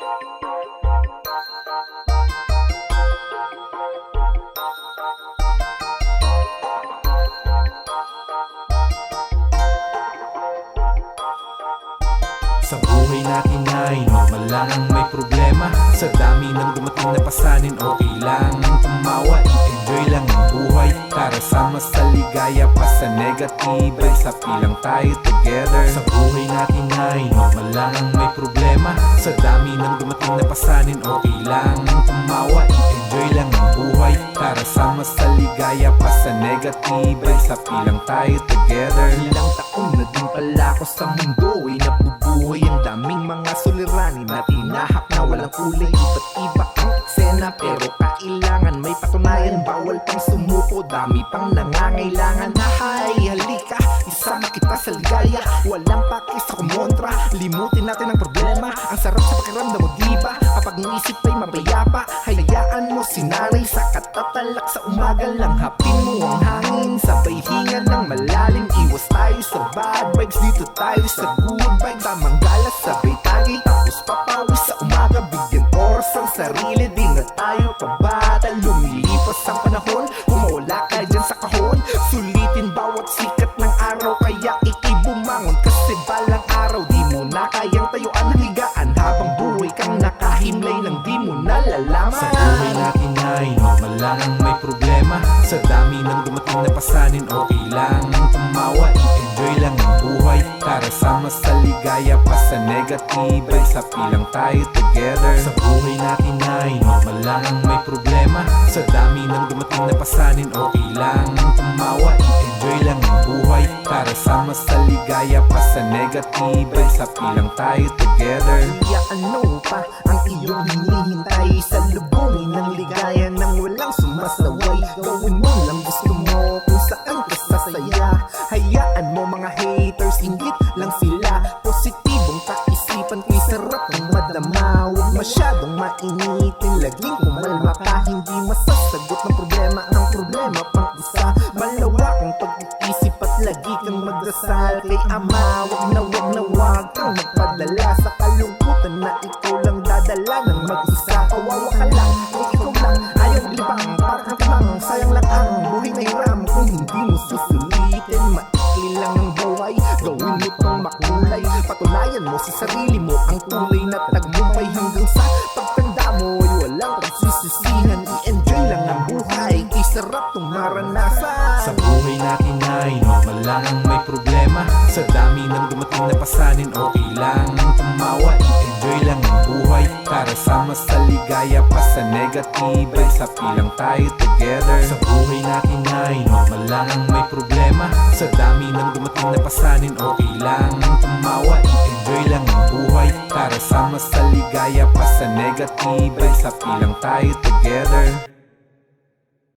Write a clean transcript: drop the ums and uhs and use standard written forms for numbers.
Sa buhay natin ay normal lang ang may problema. Sa dami ng dumating na pasanin, okay lang tumawa. I-enjoy lang ang buhay para sama sa ligaya pa sa negative ay sapi lang tayo together. Sa buhay natin ay normal lang ang may problema. Sa dami ng dumating na pasanin, okay lang tumawa. I-enjoy lang ang buhay para sama sa ligaya pa sa negative ay sapi lang tayo together. Ilang taon na din pala ako sa mundo ay nabubuhay ang daming mga suliranin na tinahak na walang kulay. Iba't iba ang eksena pero kailangan may patunayan. Bawal pang sumuko, dami pang nangangailangan. Hay, halika, isama kita sa ligaya. Walang paki sa kumontra, limutin natin ang problema. Ang sarap sa pakiramdam mo, diba? Kapag ang isip ay mapayapa, hayaan mo sinanay sa katatalak sa umaga lang. Hapin mo ang hangin, sabay hinga ng malalim. Iwas tayo sa bad vibes, dito tayo sa good vibes. Tamang galas, sabay tagay, tapos papawis sa umaga. Bigyan oras ang sarili, di na tayo kabata. Lumilipas ang panahon, kumawala ka dyan sa kahon. Sulitin bawat sikat ng araw, kaya ikay bumangon. Kasi balang araw, di mo na kayang tayuan ng higaan. Habang buhay kang nakahimlay lang, di mo nalalaman. Sa buhay natin ay normal lang ang may problema. Sa dami ng dumating na pasanin, okay lang tumawa. I-enjoy lang ang buhay para sama sa ligaya pa sa negative ay sapi lang tayo together. Sa buhay natin ay normal lang ang may problema. Sa dami ng dumating na pasanin, okay lang tumawa. I-enjoy lang ang buhay para sama sa ligaya pa sa negative ay sapi lang tayo together. Kaya ano pa ang iyong hinihintay sa lubungin ng ligaya nang walang sumasaway? Gawin mo lang gusto mo kung saan ka sasaya. Hayaan mo mga haters, inggit lang sila. Positibong kaisipan ko'y sarap ng madama. Huwag masyadong mainitin, laging kumalma ka. Hindi masasagot ng problema ang problema pang isa. Malawak ang pag-iisip at lagi kang magdasal kay Ama. Wag kang magpadala sa kalungkutan na ikaw lang dadala ng mag-isa. Kawawa ka lang kung ikaw lang ayaw libang. Parang kamang sayang lang ang buhay na hiram kung hindi mo susulitin. Maikli lang ang buhay, gawin mo tong makulay. Patunayan mo sa sarili mo ang tunay na tagumpay. Hanggang sa pagtanda mo ay walang pagsisisihan. I-enjoy lang ang buhay, isarap tong maranasan. Sa buhay natin ay normal lang ang may problema. Sa dami ng dumating na pasanin, okay lang tumawa. I-enjoy lang ang buhay para sama sa ligaya pa sa negative ay sapi lang tayo together. Sa buhay natin ay normal lang ang may problema. Sa dami ng dumating na pasanin, okay lang tumawa. I-enjoy lang ang buhay para sama sa ligaya pa sa negative ay sapi lang tayo together.